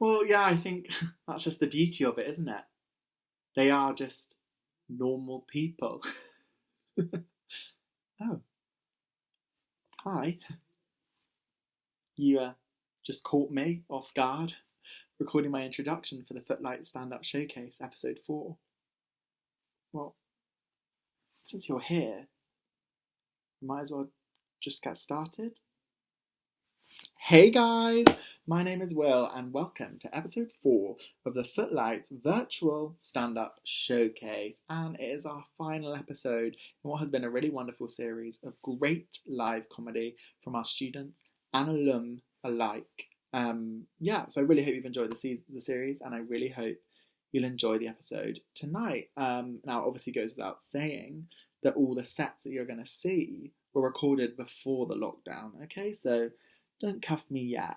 Well, yeah, I think that's just the beauty of it, isn't it? They are just normal people. Oh, hi. You just caught me off guard recording my introduction for the Footlights Stand Up Showcase, episode 4. Well, since you're here, we might as well just get started. Hey guys, my name is Will and welcome to episode 4 of the Footlights virtual stand-up showcase, and it is our final episode in what has been a really wonderful series of great live comedy from our students and alum alike. So I really hope you've enjoyed the series, and I really hope you'll enjoy the episode tonight. Now, obviously goes without saying that all the sets that you're going to see were recorded before the lockdown, okay? So don't cuff me yet.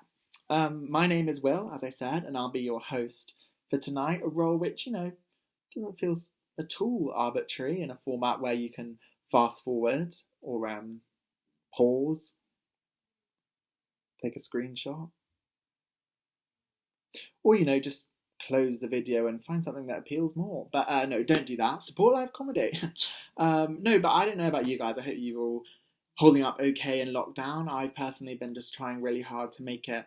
My name is Will, as I said, and I'll be your host for tonight, a role which, doesn't feel at all arbitrary in a format where you can fast forward or pause, take a screenshot, or, just close the video and find something that appeals more. But no, don't do that. Support live comedy. No, but I don't know about you guys. I hope you're all holding up okay in lockdown. I've personally been just trying really hard to make it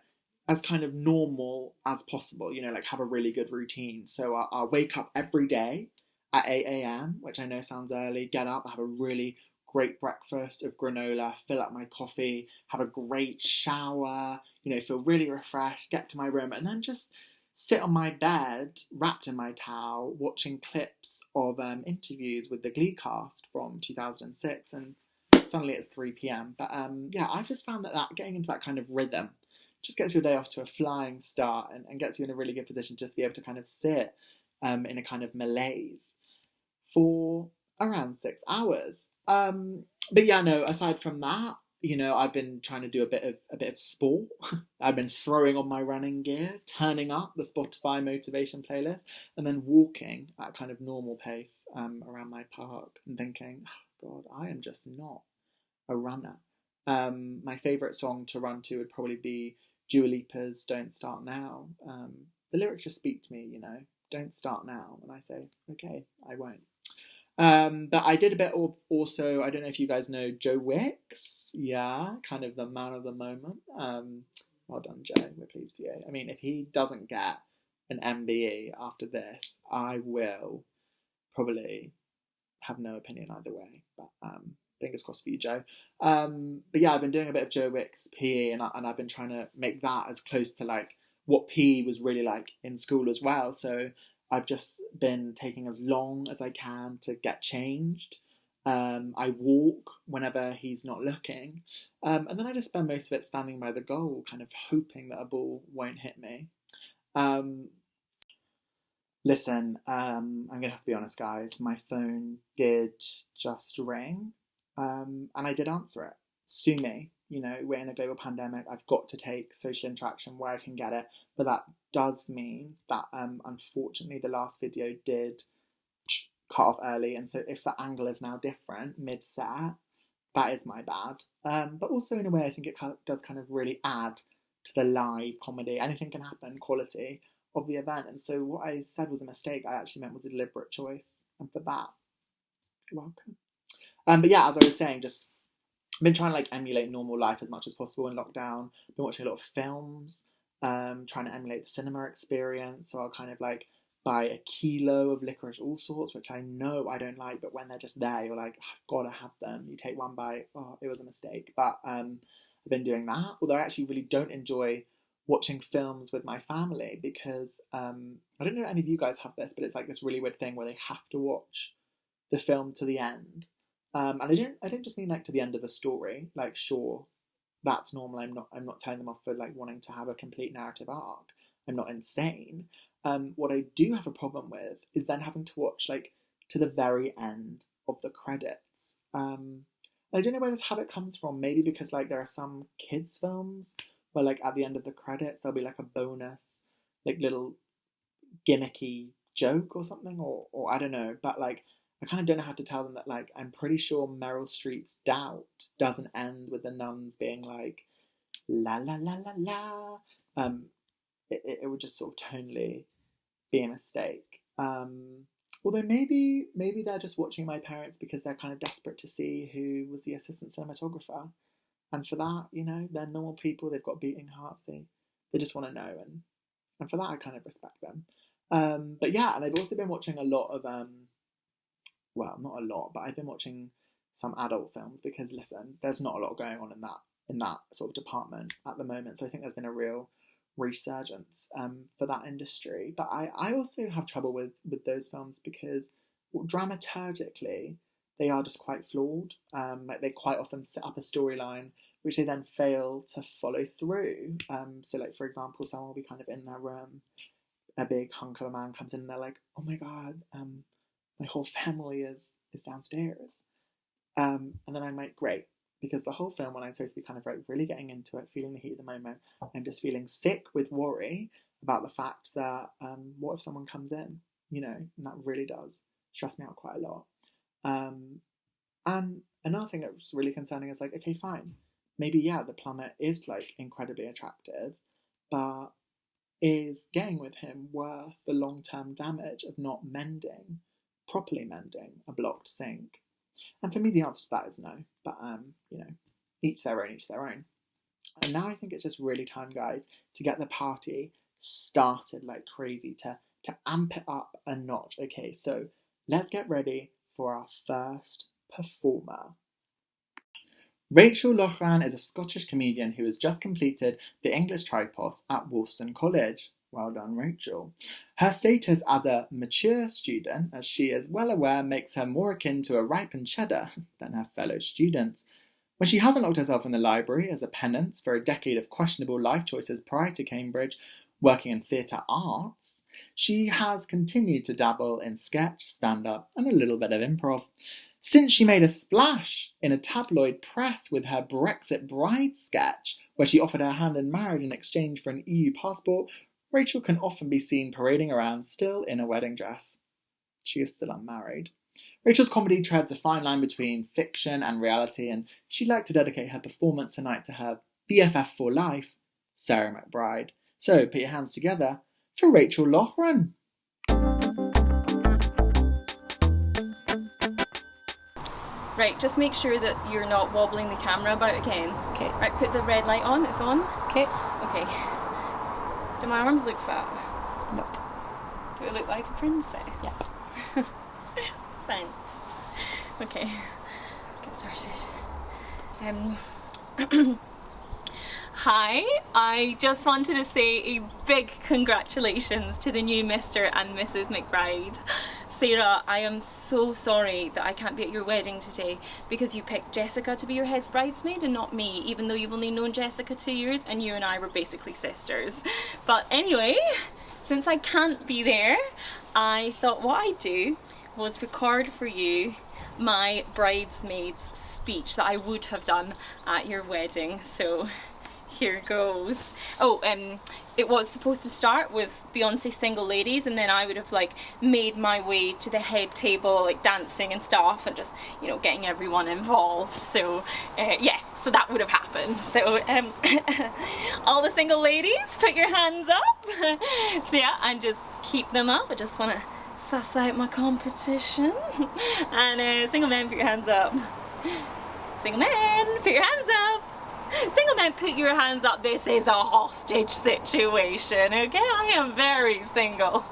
as kind of normal as possible, have a really good routine. So I'll wake up every day at 8 a.m, which I know sounds early, get up, have a really great breakfast of granola, fill up my coffee, have a great shower, feel really refreshed, get to my room, and then just sit on my bed, wrapped in my towel, watching clips of interviews with the Glee cast from 2006, and suddenly it's 3 p.m. But I've just found that getting into that kind of rhythm just gets your day off to a flying start and gets you in a really good position just to be able to kind of sit in a kind of malaise for around 6 hours. Aside from that, I've been trying to do a bit of sport. I've bbeen throwing on my running gear, turning up the Spotify motivation playlist, and then walking at a kind of normal pace around my park and thinking, oh, God, I am just not a runner. My favourite song to run to would probably be Dua Lipa's Don't Start Now. The lyrics just speak to me, don't start now. And I say, okay, I won't. But I did a bit of also, I don't know if you guys know Joe Wicks. Yeah, kind of the man of the moment. Well done, Joe. We're pleased for you. I mean, if he doesn't get an MBE after this, I will probably have no opinion either way. But fingers crossed for you, Joe. I've been doing a bit of Joe Wicks PE, and I've been trying to make that as close to like what PE was really like in school as well. So I've just been taking as long as I can to get changed. I walk whenever he's not looking. And then I just spend most of it standing by the goal, kind of hoping that a ball won't hit me. Listen, I'm going to have to be honest, guys. My phone did just ring. And I did answer it. Sue me. We're in a global pandemic. I've got to take social interaction where I can get it. But that does mean that, unfortunately, the last video did cut off early. And so if the angle is now different mid-set, that is my bad. But also, in a way, I think it does kind of really add to the live comedy. Anything can happen, quality of the event. And so what I said was a mistake. I actually meant was a deliberate choice. And for that, you're welcome. As I was saying, just been trying to emulate normal life as much as possible in lockdown. Been watching a lot of films, trying to emulate the cinema experience. So I'll kind of buy a kilo of licorice all sorts, which I know I don't like, but when they're just there, you're like, I've got to have them. You take one bite, oh, it was a mistake. But I've been doing that, although I actually really don't enjoy watching films with my family because I don't know if any of you guys have this, but it's this really weird thing where they have to watch the film to the end. And I don't just mean to the end of the story. Sure, that's normal. I'm not telling them off for wanting to have a complete narrative arc. I'm not insane. What I do have a problem with is then having to watch to the very end of the credits. I don't know where this habit comes from. Maybe because there are some kids films where at the end of the credits there'll be a bonus little gimmicky joke or something, or I don't know. But I kind of don't know how to tell them that I'm pretty sure Meryl Streep's Doubt doesn't end with the nuns being la la la la la. it would just sort of tonally be a mistake. Although maybe they're just watching my parents because they're kind of desperate to see who was the assistant cinematographer. And for that, you know, they're normal people, they've got beating hearts, they just want to know, and for that I kind of respect them. But yeah, and I've also been watching a lot of, well, not a lot, but I've been watching some adult films because, listen, there's not a lot going on in that sort of department at the moment. So I think there's been a real resurgence for that industry. But I also have trouble with those films because dramaturgically they are just quite flawed. Like they quite often set up a storyline which they then fail to follow through. So like, for example, someone will be kind of in their room, a big hunk of a man comes in and they're like, oh my god, my whole family is downstairs. And then I'm like, great, because the whole film, when I'm supposed to be kind of like really getting into it, feeling the heat of the moment, I'm just feeling sick with worry about the fact that what if someone comes in, you know, and that really does stress me out quite a lot. And another thing that was really concerning is like, okay, fine, maybe, yeah, the plumber is like incredibly attractive, but is getting with him worth the long-term damage of not properly mending a blocked sink? And for me, the answer to that is no. But, you know, each their own. And now I think it's just really time, guys, to get the party started like crazy, to amp it up a notch. Okay, so let's get ready for our first performer. Rachel Loughran is a Scottish comedian who has just completed the English Tripos at Wolfson College. Well done, Rachel. Her status as a mature student, as she is well aware, makes her more akin to a ripened cheddar than her fellow students. When she hasn't locked herself in the library as a penance for a decade of questionable life choices prior to Cambridge, working in theatre arts, she has continued to dabble in sketch, stand-up, and a little bit of improv. Since she made a splash in a tabloid press with her Brexit bride sketch, where she offered her hand in marriage in exchange for an EU passport, Rachel can often be seen parading around still in a wedding dress. She is still unmarried. Rachel's comedy treads a fine line between fiction and reality, and she'd like to dedicate her performance tonight to her BFF for life, Sarah McBride. So put your hands together for Rachel Loughran. Right, just make sure that you're not wobbling the camera about again. Okay. Right, put the red light on, it's on. Okay. Okay. Do my arms look fat? Nope. Do I look like a princess? Yeah. Thanks. Okay, get started. Hi, I just wanted to say a big congratulations to the new Mr. and Mrs. McBride. Sarah, I am so sorry that I can't be at your wedding today because you picked Jessica to be your head's bridesmaid and not me, even though you've only known Jessica 2 years and you and I were basically sisters. But anyway, since I can't be there, I thought what I'd do was record for you my bridesmaids speech that I would have done at your wedding. So here goes. Oh, it was supposed to start with Beyonce Single Ladies, and then I would have like made my way to the head table, like dancing and stuff, and just, you know, getting everyone involved. So yeah, so that would have happened. So all the single ladies, put your hands up. So yeah, and just keep them up. I just want to suss out my competition. And single men, put your hands up. Single men, put your hands up. Single men, put your hands up. This is a hostage situation, okay? I am very single,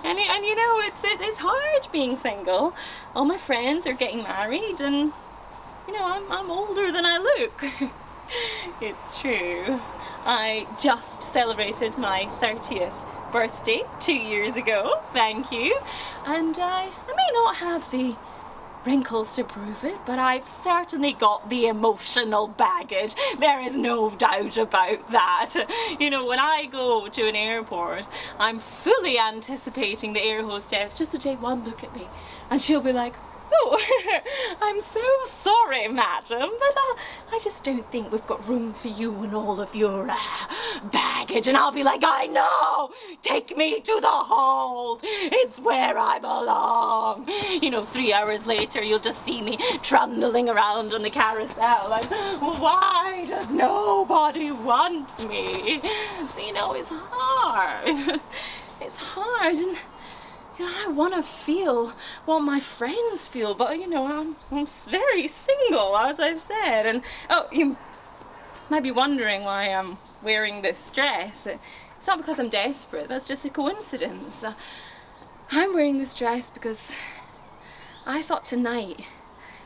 and you know, it's hard being single. All my friends are getting married, and you know, I'm older than I look. It's true. I just celebrated my 30th birthday 2 years ago. Thank you. And I may not have the wrinkles to prove it, but I've certainly got the emotional baggage. There is no doubt about that. You know, when I go to an airport, I'm fully anticipating the air hostess just to take one look at me, and she'll be like, oh, I'm so sorry, madam, but I just don't think we've got room for you and all of your baggage. package, and I'll be like, I know, take me to the hold. It's where I belong. 3 hours later, you'll just see me trundling around on the carousel, like, why does nobody want me? So, it's hard. It's hard, and I want to feel what my friends feel, but I'm very single, as I said. And you might be wondering why I'm wearing this dress. It's not because I'm desperate, that's just a coincidence. I'm wearing this dress because I thought tonight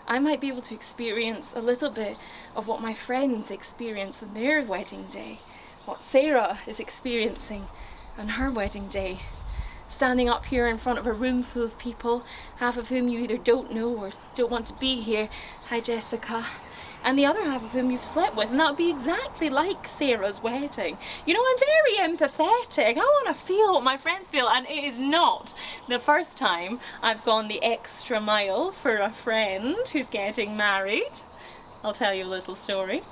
I might be able to experience a little bit of what my friends experience on their wedding day, what Sarah is experiencing on her wedding day. Standing up here in front of a room full of people, half of whom you either don't know or don't want to be here. Hi, Jessica. And the other half of whom you've slept with, and that would be exactly like Sarah's wedding. I'm very empathetic. I want to feel what my friends feel, and it is not the first time I've gone the extra mile for a friend who's getting married. I'll tell you a little story.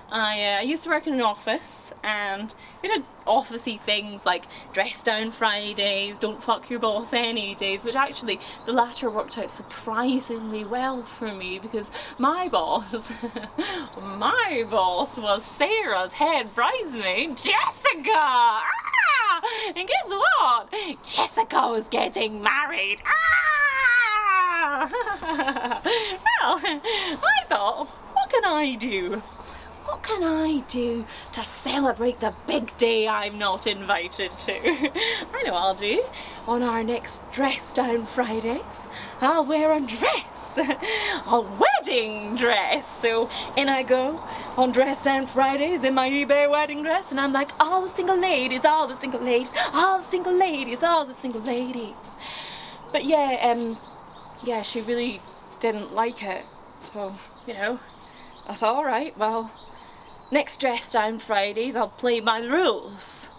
I used to work in an office, and we did officey things like dress down Fridays, don't fuck your boss any days, which actually the latter worked out surprisingly well for me because my boss was Sarah's head bridesmaid, Jessica! Ah! And guess what? Jessica was getting married! Ah! Well, I thought, what can I do? What can I do to celebrate the big day I'm not invited to? I know what I'll do. On our next Dress Down Fridays, I'll wear a dress. A wedding dress. So in I go on Dress Down Fridays in my eBay wedding dress, and I'm like, all the single ladies, all the single ladies, all the single ladies, all the single ladies. But yeah, she really didn't like it. So, I thought, alright, well, next Dress Down Fridays, I'll play by the rules.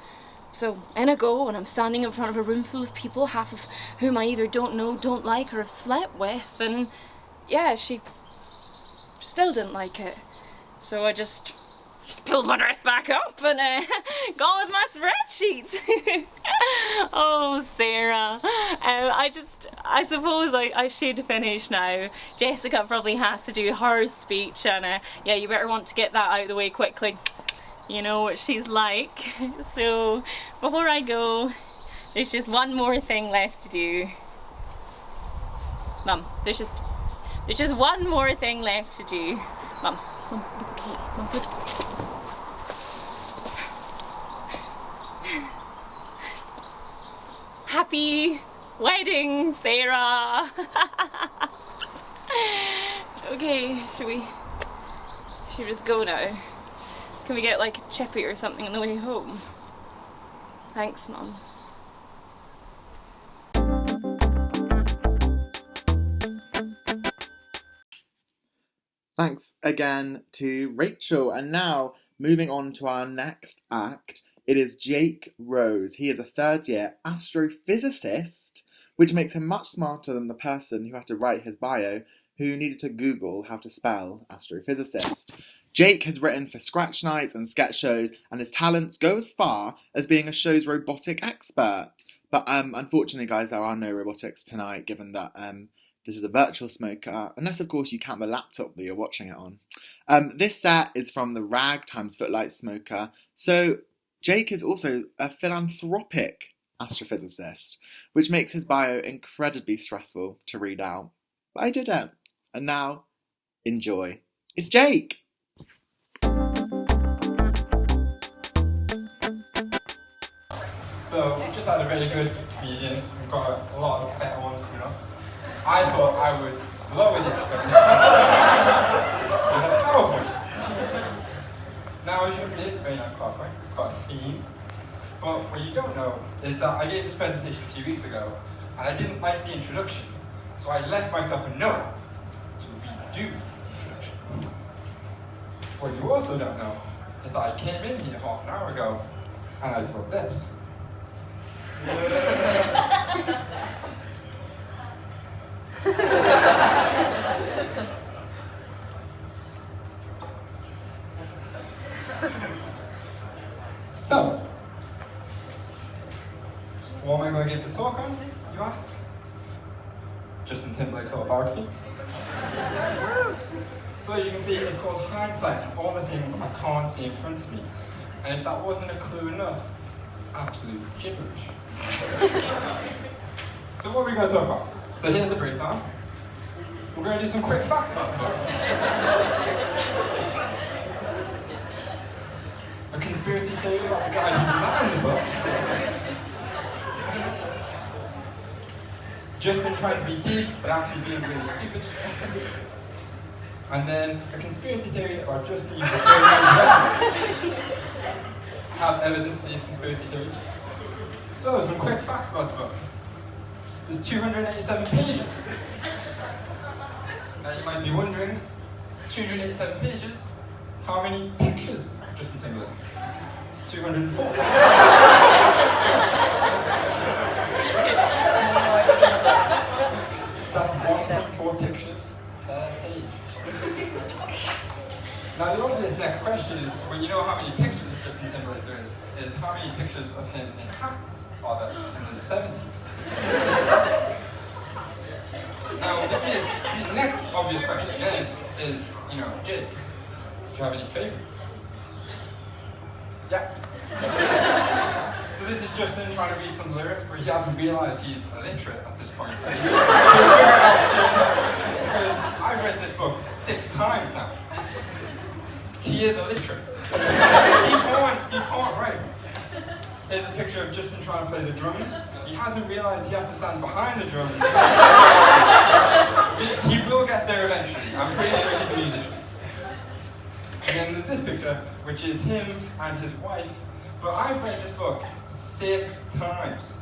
So in I go, and I'm standing in front of a room full of people, half of whom I either don't know, don't like, or have slept with, and yeah, she still didn't like it. So I just pulled my dress back up and gone with my spreadsheets. Oh, Sarah. I suppose I should finish now. Jessica probably has to do her speech, and yeah, you better want to get that out of the way quickly. You know what she's like. So before I go, there's just one more thing left to do. Mum, there's just one more thing left to do. Mum, the bouquet. Mum, good. Happy wedding, Sarah! Okay, should we just go now? Can we get like a chippy or something on the way home? Thanks, Mum. Thanks again to Rachel. And now, moving on to our next act, it is Jake Rose. He is a third-year astrophysicist, which makes him much smarter than the person who had to write his bio, who needed to Google how to spell astrophysicist. Jake has written for Scratch Nights and sketch shows, and his talents go as far as being a show's robotic expert. But unfortunately, guys, there are no robotics tonight, given that this is a virtual smoker, unless, of course, you count the laptop that you're watching it on. This set is from the Rag times Footlights smoker, so Jake is also a philanthropic astrophysicist, which makes his bio incredibly stressful to read out. But I did it. And now, enjoy. It's Jake! So, we've just had a really good meeting. We've got a lot of better ones coming up. I thought I would lower the expectations with a PowerPoint. Now, as you can see, it's a very nice PowerPoint. It's got a theme. But what you don't know is that I gave this presentation a few weeks ago, and I didn't like the introduction. So I left myself a note to redo the introduction. What you also don't know is that I came in here half an hour ago, and I saw this. So, give the talk on, you ask? Justin Timberlake's autobiography. So as you can see, it's called hindsight, all the things I can't see in front of me. And if that wasn't a clue enough, it's absolute gibberish. So what are we going to talk about? So here's the breakdown. We're going to do some quick facts about the book. A conspiracy theory about the guy who designed the book. Justin trying to be deep, but actually being really stupid. And then a conspiracy theory about Justin using weapons. I have evidence for these conspiracy theories. So, some quick facts about the book. There's 287 pages. Now you might be wondering, 287 pages, how many pictures of Justin Timberlake? It's 204. That's 1.4 pictures per page. Now the obvious next question is, when you know how many pictures of Justin Timberlake there is how many pictures of him in hats are there? And there's 70. Now the next obvious question again is, Jake, do you have any favorites? Yeah. So this is Justin trying to read some lyrics, but he hasn't realised he's illiterate at this point. Because I've read this book 6 times now. He is illiterate. He can't write. Here's a picture of Justin trying to play the drums. He hasn't realised he has to stand behind the drums. He will get there eventually. I'm pretty sure he's a musician. And then there's this picture, which is him and his wife. But I've read this book 6 times.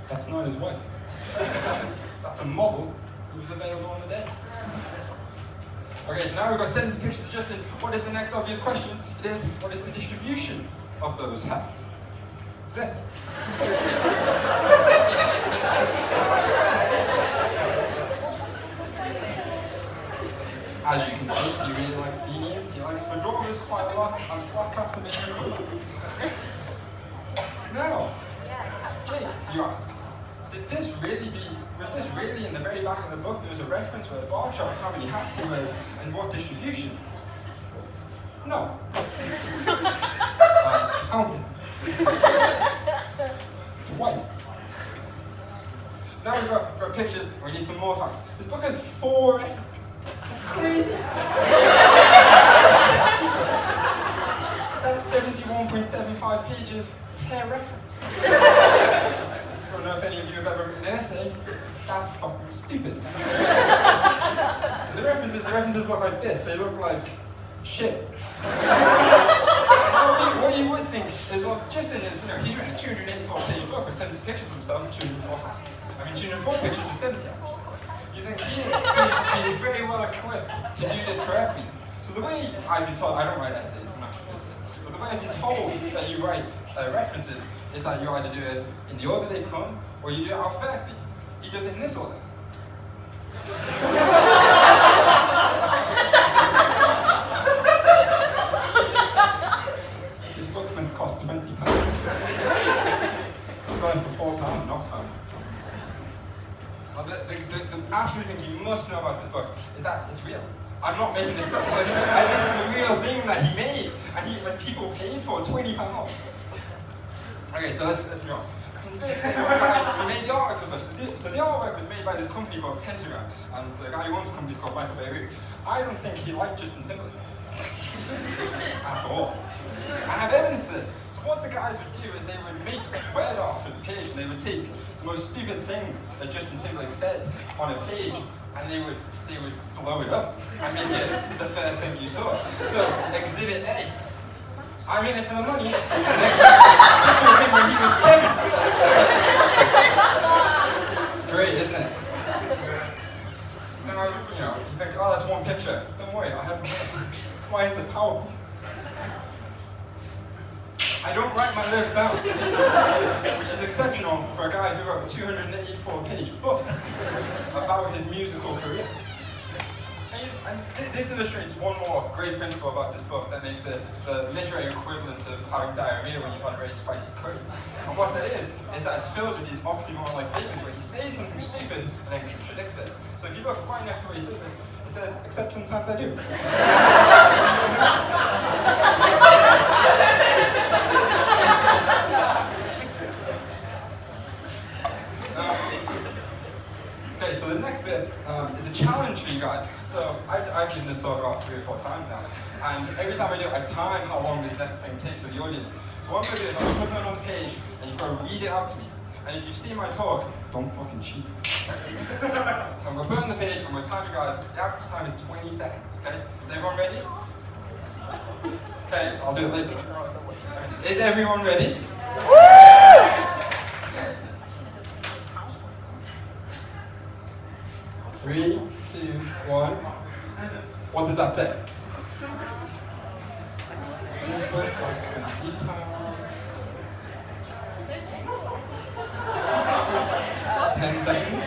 That's not his wife. That's a model who was available on the day. Okay, so now we've got 70 pictures of Justin. What is the next obvious question? It is, what is the distribution of those hats? It's this. As you can see, he really likes beanies. He likes fedoras quite a lot, and flat caps are making him cool. Now, Jake, you ask, was this really in the very back of the book? There was a reference where the bar chart, how many hats he wears, and what distribution? No. Counting. Twice. So now we've got pictures, we need some more facts. This book has 4 references. That's crazy. That's 71.75 pages per reference. I don't know if any of you have ever written an essay. That's fucking stupid. The references look like this. They look like shit. So what you would think is, well, Justin is, he's written a 284-page book with 70 pictures of himself and 204 pictures with 70. You think he is very well equipped to do this correctly. So the way I've been told, I don't write essays, I'm not a physicist, but the way I've been told that you write references is that you either do it in the order they come, or you do it alphabetically. He does it in this order. This book's meant to cost £20. I'm going for £4, not £5. The absolute thing you must know about this book is that it's real. I'm not making this up. This is a real thing that he made, and people paid for £20. Okay, so let's move on. He made the artwork for us. So the artwork was made by this company called Pentagram, and the guy who owns the company is called Michael Bea. I don't think he liked Justin Timberlake at all. I have evidence for this. So what the guys would do is they would make word art for the page, and they would take the most stupid thing that Justin Timberlake said on a page, and they would blow it up and make it the first thing you saw. So Exhibit A. I'm in it for the money. Next picture of him when he was 7. It's great, isn't it? Now, you think, oh, that's one picture. Don't worry, I have more. That's why it's a PowerPoint. I don't write my lyrics down, which is exceptional for a guy who wrote a 284-page book about his musical career. This illustrates one more great principle about this book that makes it the literary equivalent of having diarrhea when you've had a very spicy curry. And what that is that it's filled with these oxymoron-like statements where he says something stupid and then contradicts it. So if you look right next to where he says it, it says, except sometimes I do. Okay, so the next bit is a challenge for you guys. So I've given this talk about 3 or 4 times now, and every time I do it, I time how long this next thing takes for the audience. So what I'm going to do is I'm going to put something on the page, and you've got to read it out to me. And if you've seen my talk, don't fucking cheat. So I'm going to put it on the page, I'm going to time you guys. The average time is 20 seconds, okay? Is everyone ready? Okay, I'll do it later. Is everyone ready? Okay. 3, 2, 1. What does that say? This book costs £20. 10 seconds.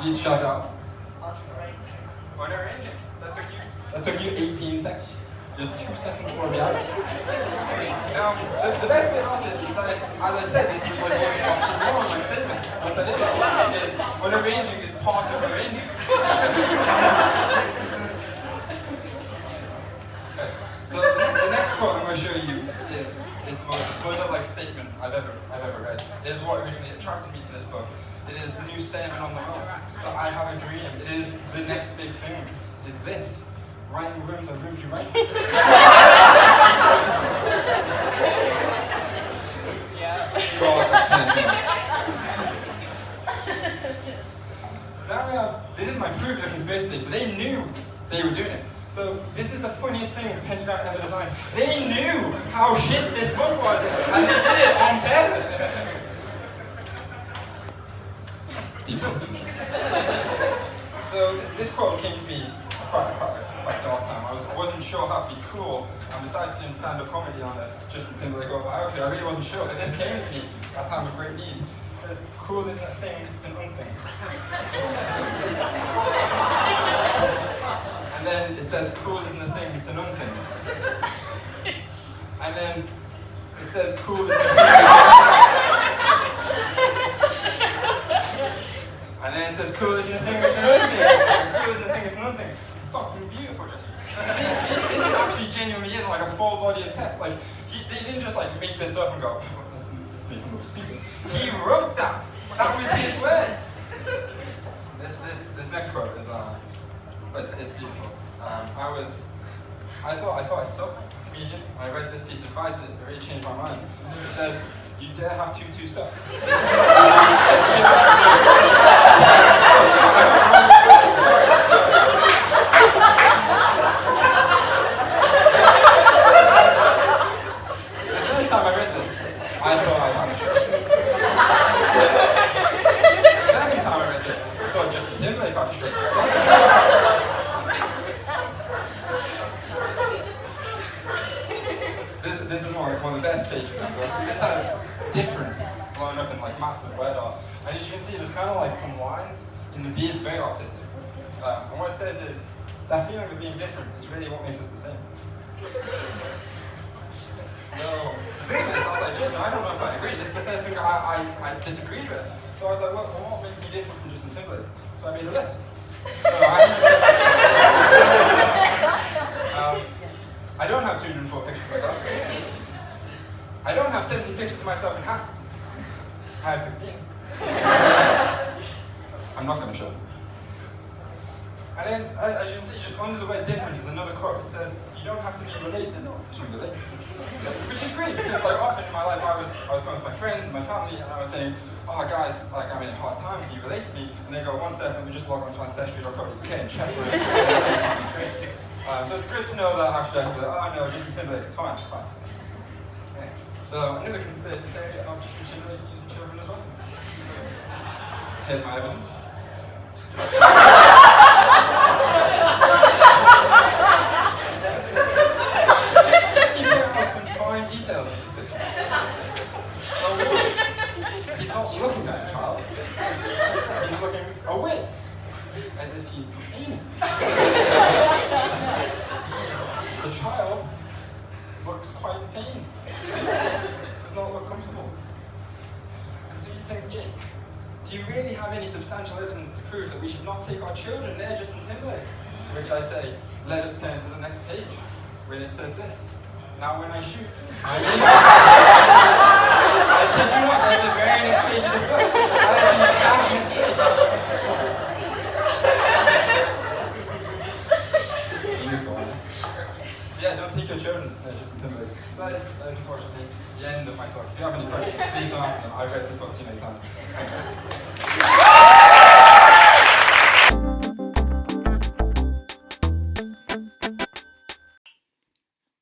You shut up. On arranging. That took you 18 seconds. You're 2 seconds more behind. Now, the best bit about this is that it's, as I said, this is like watching oxymoron, like statements. What that is when arranging is part of arranging. Okay. So the next quote I'm going to show you is the most Buddha-like statement I've ever read. It is what originally attracted me to this book. It is the new statement on the wall. That I have a dream. It is the next big thing. Is this. Writing rooms are rooms you write. So now we have, this is my proof of the conspiracy theory. So they knew they were doing it. So this is the funniest thing the Pentagon ever designed. They knew how shit this book was, and they did it on purpose. Deep notes. So this quote came to me quite dark time. I wasn't sure how to be cool, and besides doing stand-up comedy on a Justin Timberlake autobiography, I really wasn't sure. But this came to me at a time of great need. It says, cool isn't a thing, it's an unthing. And then it says, cool isn't a thing, it's an unthing. And then it says, cool isn't a thing. And then it says, cool isn't a thing, it's an unthing. And cool isn't a thing, it's an unthing. Fucking beautiful, Justin. This is actually genuinely in like a full body of text. Like, they didn't just like make this up and go, let's make him look stupid. He wrote that. That was his words. This next quote is it's beautiful. I thought I sucked as a comedian. And I read this piece of advice that really changed my mind. It says, you dare have to suck. I thought I had a shirt. The second time I read this, I thought Justin Timberlake had a shirt. This is one of the best pages in the book. So this has different blown up in like massive word art. And as you can see, there's kind of like some lines in the D. It's very artistic. And what it says is, that feeling of being different is really what makes us the same. So, the thing is, I was like, Justin, I don't know if I agree. This is the first thing I disagreed with. So I was like, well, what makes me different from Justin Timberlake? So I made a list. So I don't have 204 pictures of myself. I don't have 70 pictures of myself in hats. I have 16. I'm not going to show them. And then, as you can see, just under the word different is another quote. It says, you don't have to be related to relate. Which is great, because like often in my life I was going with my friends and my family, and I was saying, oh guys, like I'm in a hard time, can you relate to me? And they go, 1 second, let me just log on to ancestry.co.uk and check where so it's good to know that actually I can be like, oh no, Justin Timberlake, it's fine. Okay. So another conspiracy theory about Justin Timberlake using children as weapons. Here's my evidence. Details of this picture. So he's not looking at a child, he's looking away pain. The child looks quite pained. Does not look comfortable. And so you think, Jake, do you really have any substantial evidence to prove that we should not take our children near Justin Timberlake? To which I say, let us turn to the next page, where it says this. Now when I shoot, I kid you not, that's the very next page of this book. That is the exact next page. It's beautiful, isn't it? So yeah, don't take your children near Justin Timberlake. So that is unfortunately the end of my talk. If you have any questions, please don't ask them. I've read this book too many times. Thank you.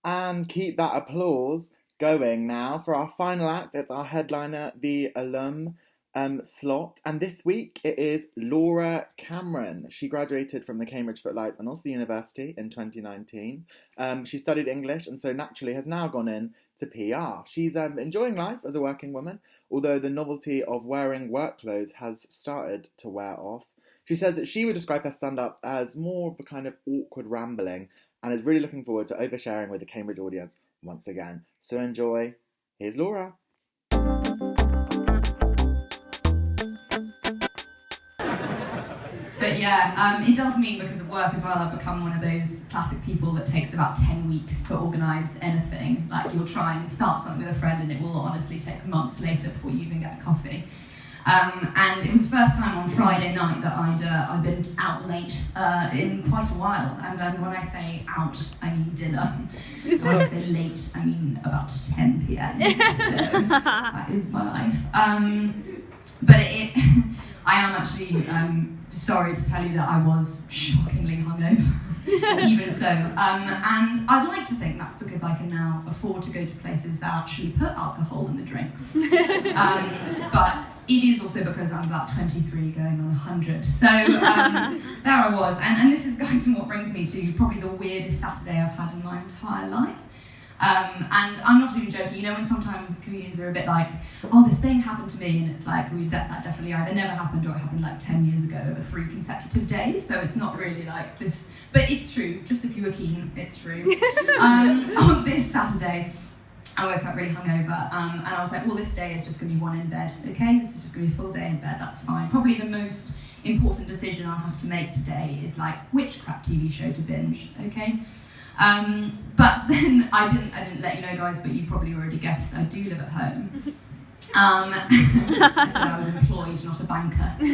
And keep that applause going now for our final act. It's our headliner, the alum slot. And this week it is Laura Cameron. She graduated from the Cambridge Footlights and also the university in 2019. She studied English and so naturally has now gone in to PR. She's enjoying life as a working woman, although the novelty of wearing work clothes has started to wear off. She says that she would describe her stand-up as more of a kind of awkward rambling and is really looking forward to oversharing with the Cambridge audience once again. So enjoy. Here's Laura. But yeah, it does mean because of work as well, I've become one of those classic people that takes about 10 weeks to organise anything. Like you'll try and start something with a friend and it will honestly take months later before you even get a coffee. And it was the first time on Friday night that I'd been out late in quite a while. And when I say out, I mean dinner. When I say late, I mean about 10 p.m. So that is my life. But I am actually sorry to tell you that I was shockingly hungover. Even so. And I'd like to think that's because I can now afford to go to places that actually put alcohol in the drinks. But it is also because I'm about 23 going on 100. So there I was. And this is, guys, what brings me to probably the weirdest Saturday I've had in my entire life. And I'm not even joking, you know when sometimes comedians are a bit like, oh, this thing happened to me, and it's like, that definitely either never happened or it happened like 10 years ago over 3 consecutive days, so it's not really like this, but it's true, just if you were keen, it's true. On this Saturday, I woke up really hungover, and I was like, well, this day is just going to be one in bed, okay? This is just going to be a full day in bed, that's fine. Probably the most important decision I'll have to make today is like, which crap TV show to binge, okay? But then I didn't let you know, guys, but you probably already guessed I do live at home. So I was employed, not a banker. So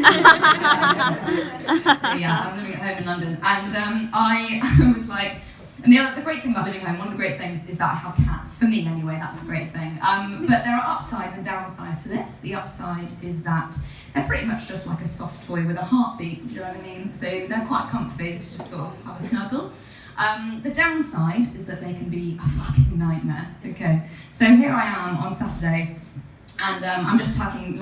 yeah, I'm living at home in London, and I was like, and the great thing about living at home, one of the great things is that I have cats. For me, anyway, that's a great thing. But there are upsides and downsides to this. The upside is that they're pretty much just like a soft toy with a heartbeat. Do you know what I mean? So they're quite comfy to just sort of have a snuggle. The downside is that they can be a fucking nightmare. Okay, so here I am on Saturday, and I'm just settling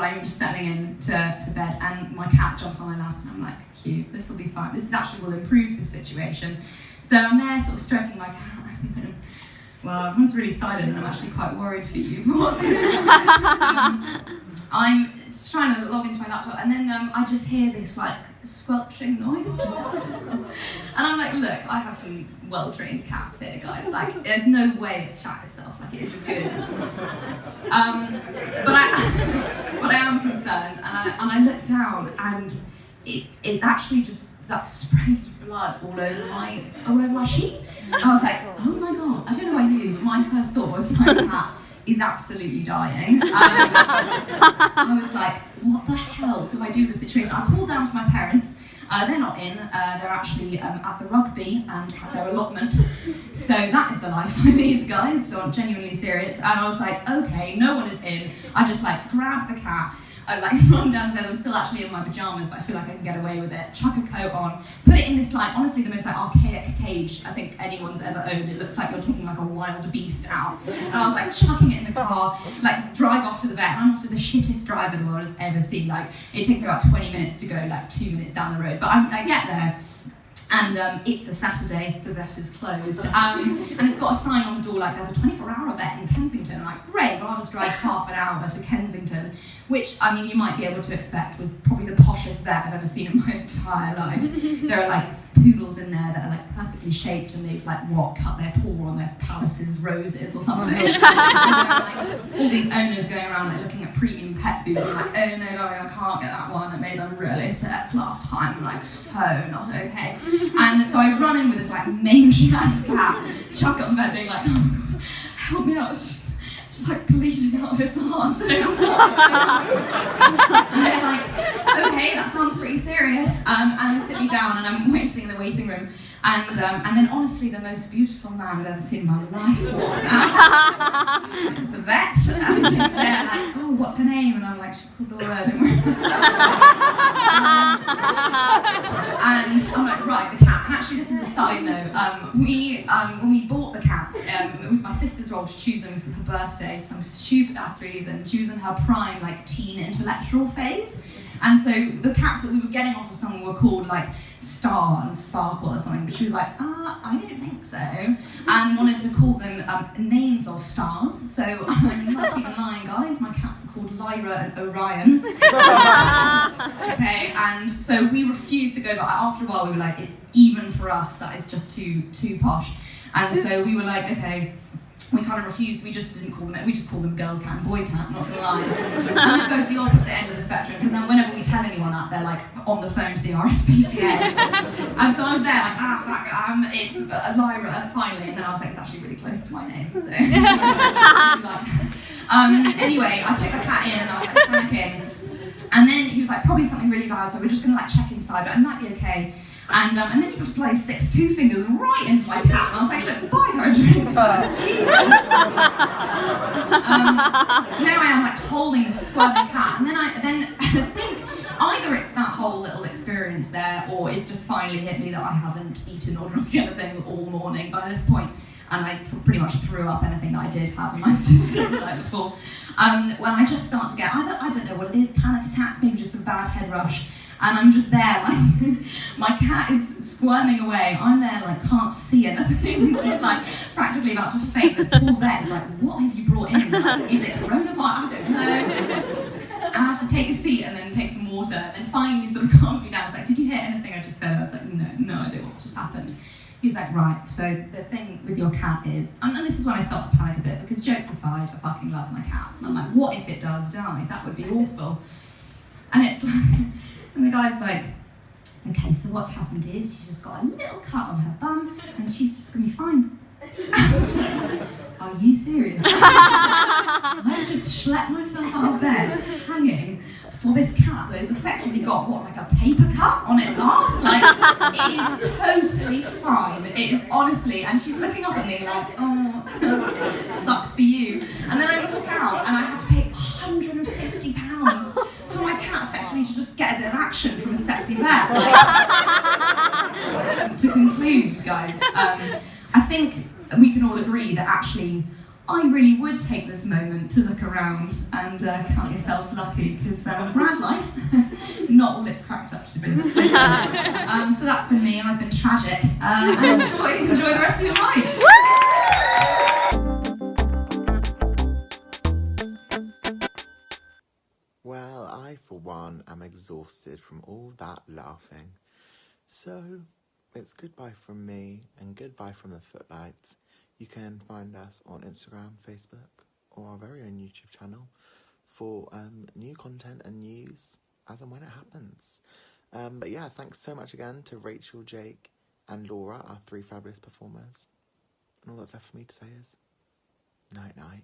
in to bed, and my cat jumps on my lap, and I'm like, cute, this will be fine. This actually will improve the situation. So I'm there, sort of stroking my cat. Well, everyone's really silent, and I'm actually quite worried for you. What's going to happen? I'm just trying to log into my laptop, and then I just hear this like squelching noise. And I'm like, look, I have some well-trained cats here, guys. Like, there's no way it's shat itself. Like, it is good. But I am concerned, and I look down, and it's actually just like sprayed blood all over my sheets. I was like, oh my god, I don't know about you, but my first thought was my cat is absolutely dying. I was like, what the hell do I do with the situation? I called down to my parents. They're not in, they're actually at the rugby and had their allotment. So that is the life I lead, guys, so I'm genuinely serious. And I was like, okay, no one is in. I just like grab the cat, I like run downstairs, I'm still actually in my pyjamas, but I feel like I can get away with it. Chuck a coat on, put it in this like, honestly the most like archaic cage I think anyone's ever owned. It looks like you're taking like a wild beast out. And I was like chucking it in the car, like drive off to the vet. And I'm also the shittest driver the world has ever seen. Like it takes me about 20 minutes to go like 2 minutes down the road, but I get there. And it's a Saturday, the vet is closed. And it's got a sign on the door like there's a 24-hour vet in Kensington. I'm like, great, well I'll just drive half an hour to Kensington, which, I mean, you might be able to expect was probably the poshest vet I've ever seen in my entire life. There are like poodles in there that are like perfectly shaped, and they've like cut their paw on their palace's roses or something. And there are like all these owners going around like looking at premium pet food and like, oh no, darling, I can't get that one. It made them really sick last time. Like, so not okay. And so I run in with this like mangy ass cat, chuck it on bed, being like, oh, help me out. It's just like bleeding out of its arse. I don't know what's going on. And they're like, okay, that sounds pretty serious. And I sit me down and I'm waiting in the waiting room. And then honestly, the most beautiful man I've ever seen in my life walks out. It's the vet. And he's there like, oh, what's her name? And I'm like, she's called Loughran. And I'm like, right, the cat. And actually, this is a side note. When we bought the cat, it was my sister's role to choose them. It was her birthday for some stupid ass reason. She was in her prime, like, teen intellectual phase. And so the cats that we were getting off of someone were called like Star and Sparkle or something, but she was like, I don't think so, and wanted to call them names of stars. So I'm not even lying, guys, my cats are called Lyra and Orion. Okay, and so we refused to go, but after a while we were like, it's even for us, that is just too posh. And so we were like, okay, we kind of refused, we just didn't call them, we just called them girl cat and boy cat, not gonna lie. And that goes the opposite end of the spectrum, because now whenever we tell anyone that, they're like on the phone to the RSPCA. And so I was there like, fuck, it's Lyra, finally, and then I was like, it's actually really close to my name, so. Anyway, I took the cat in and I was like panicking. And then he was like, probably something really bad, so we're just gonna like check inside, but it might be okay. And then he just bloody sticks 2 fingers right into my cat, and I was like, look, buy her a drink first. There I am, like holding this squirming cat, and then I think either it's that whole little experience there, or it's just finally hit me that I haven't eaten or drunk anything all morning by this point, and I pretty much threw up anything that I did have in my system the night before. When I just start to get either, I don't know what it is, panic attack, maybe just a bad head rush. And I'm just there, like, my cat is squirming away. I'm there, like, can't see anything. She's, like, practically about to faint. This poor vet is like, what have you brought in? Is it coronavirus? I don't know. I have to take a seat and then take some water. And then finally he sort of calms me down. It's like, did you hear anything I just said? I was like, no idea what's just happened. He's like, right, so the thing with your cat is, and this is when I start to panic a bit, because jokes aside, I fucking love my cats. And I'm like, what if it does die? That would be awful. And it's like, and the guy's like, okay, so what's happened is she's just got a little cut on her bum and she's just gonna be fine. I was like, are you serious? I just schlepped myself out of bed, hanging for this cat that has effectively got, like a paper cut on its arse? Like, it is totally fine. It is honestly, and she's looking up at me like, oh, sucks for you. And then I walk out and I have to pay £150 for my cat effectively to just get a bit of action from a sexy vet. To conclude, guys, I think we can all agree that actually I really would take this moment to look around and count yourselves lucky, because brand life, not all it's cracked up to be. So that's been me, and I've been tragic. And enjoy the rest of your life. Well, I, for one, am exhausted from all that laughing. So, it's goodbye from me and goodbye from the Footlights. You can find us on Instagram, Facebook, or our very own YouTube channel for new content and news as and when it happens. But yeah, thanks so much again to Rachel, Jake, and Laura, our 3 fabulous performers. And all that's left for me to say is, night night.